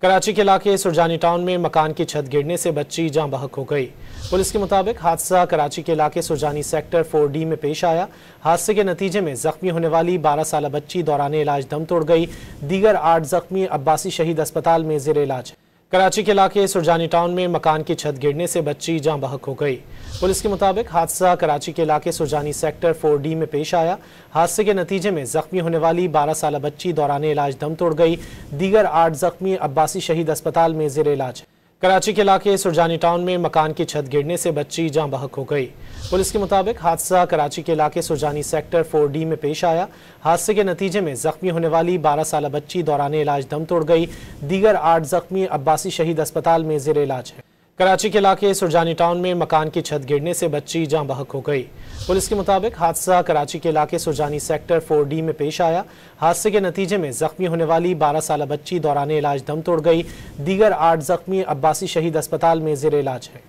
कराची के इलाके सुरजानी टाउन में मकान की छत गिरने से बच्ची जाँ बहक हो गई। पुलिस के मुताबिक हादसा कराची के इलाके सुरजानी सेक्टर 4D में पेश आया। हादसे के नतीजे में जख्मी होने वाली 12 साल बच्ची दौरान इलाज दम तोड़ गई। दीगर 8 जख्मी अब्बासी शहीद अस्पताल में जेर इलाज है। कराची के इलाके सुरजानी टाउन में मकान की छत गिरने से बच्ची जाँ बहक हो गई। पुलिस के मुताबिक हादसा कराची के इलाके सुरजानी सेक्टर 4D में पेश आया। हादसे के नतीजे में जख्मी होने वाली 12 साल बच्ची दौरान इलाज दम तोड़ गई। दीगर 8 जख्मी अब्बासी शहीद अस्पताल में जेर इलाज है। कराची के इलाके सुरजानी टाउन में मकान की छत गिरने से बच्ची जाँ बहक हो गई। पुलिस के मुताबिक हादसा कराची के इलाके सुरजानी सेक्टर 4D में पेश आया। हादसे के नतीजे में जख्मी होने वाली 12 साल बच्ची दौरान इलाज दम तोड़ गई। दीगर 8 जख्मी अब्बासी शहीद अस्पताल में जेर इलाज है। कराची के इलाके सुरजानी टाउन में मकान की छत गिरने से बच्ची जाँ बहक हो गई। पुलिस के मुताबिक हादसा कराची के इलाके सुरजानी सेक्टर 4D में पेश आया। हादसे के नतीजे में जख्मी होने वाली 12 साल बच्ची दौरान इलाज दम तोड़ गई। दीगर 8 जख्मी अब्बासी शहीद अस्पताल में जेर इलाज है।